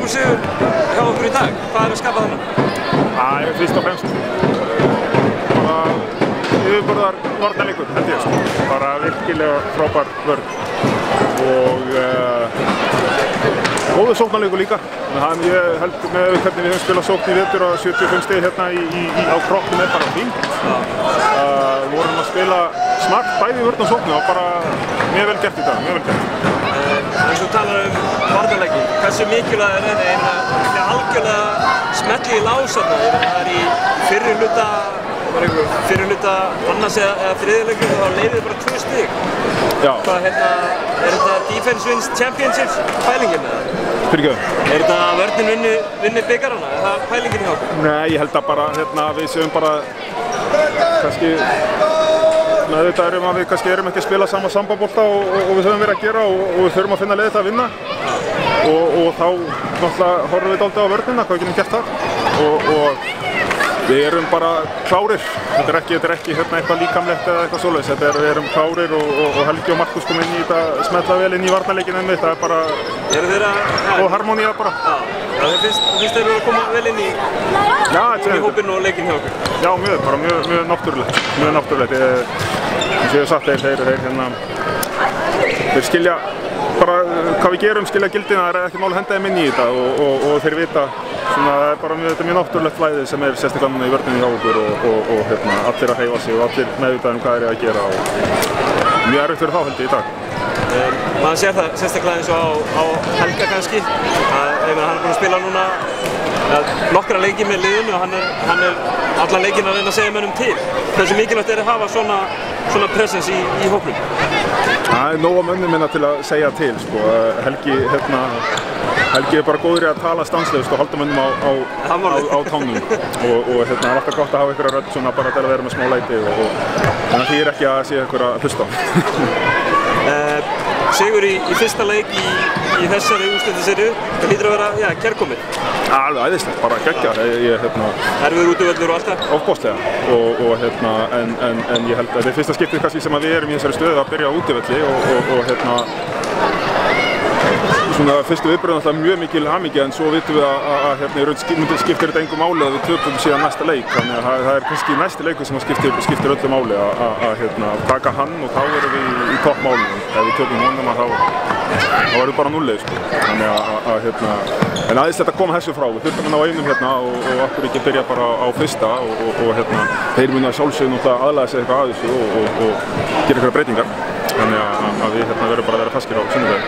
Stórkur sigur hjá okkur í dag. Hvað að skapa þarna? Það fyrst og fremst bara yfirburðar varnarleikur, held ég. Bara virkilega frábær vörn og góður sóknarleikur líka. Þannig ég held með hvernig við höfum spilað sókn í vetur að 75 stig hérna á kroppnum bara fínt. Vorum að spila smart bæði í vörn og sóknu og bara mjög vel gert í dag, mjög vel gert. Eins og talar varnarleiki, hversu mikilvæg þetta algjörlega smelli í lásanna. Það í fyrri hluta annars eða þriðja og þá leiðir bara 2 stig. Hvað er þetta Defense Wins Championships pælingin eða? Fyrirgefðu. Er þetta að vörnin vinni byggarana? Er það pælingin hjá okkur? Nei, ég held að bara við séum bara kannski með þetta að við kannski erum ekki að spila sama sambandbolta og við höfum verið að gera og við þurfum að finna leið til að vinna og þá náttúrulega horfum við dálítið á vörnina, hvað við getum gert þar og við erum bara klárir. Þetta er ekki eitthvað líkamlegt eða eitthvað svoleiðis. Við erum klárir og Helgi og Markus kom inn í þetta smetla vel inn í varnarleikinn einmitt. Það er bara góð harmonía bara. Þið finnst þeir eru að koma vel inn í hópinn og leikinn hjá okkur? Já, mjög náttúrulegt. Mjög náttúrulegt. Eins og ég hef sagt þeir skilja bara hvað við gerum, skilja gildina, það er ekki mál að henda þeim inn í þetta og þeir vita það er bara mjög náttúrulegt flæði sem er sérstaklega í vörninni hjá okkur og allir að hreyfa sig og allir meðvitað hvað þeir að gera og mjög erfitt fyrir þá held ég í dag. Maður sér það sérstaklega eins og á Helga kannski, hann er búinn að spila núna nokkra leiki með liðinu og hann er allan leikinn að reyna að segja mönnum til. Hversu mikilvægt er að hafa svona presence í hópnum? Það er nóg af mönnum minna til að segja til, sko. Helgi er bara góður í að tala stanslaust og halda mönnum á tánum og það er alltaf gott að hafa einhverja rödd svona bara til að vera með smá læti og þannig að því er ekki að sé einhverja að hlusta á. Sigur í fyrsta leik í þessari úrslitaseríu, það hlýtur að vera, kærkomið. Alveg æðislegt, bara geggjað. Erfiður útivöllur og allt það? Ofboðslega, en ég held að þetta er fyrsta skiptið kannski sem að við erum í þessari stöðu að byrja á útivelli og svona fyrstu viðbrögðin alltaf mjög mikil hamingja en svo vitum við að í raun skiptir þetta engu máli að við töpum síðan næsta leik þannig að það er kannski næsti leikur sem skiptir öllu máli að taka hann og þá erum við í toppmálunum. Ef við töpum honum þá erum við bara núlið sko. Þannig en aðeins þetta kom þessu frá, við þurfum hann á einum og okkur ekki byrja bara á fyrsta og þeir muni að sjálfsögðu aðlaga sig eitthvað að þessu og gera einhverja breytingar. Þannig að við verðum bara að vera feskir á sunnudaginn.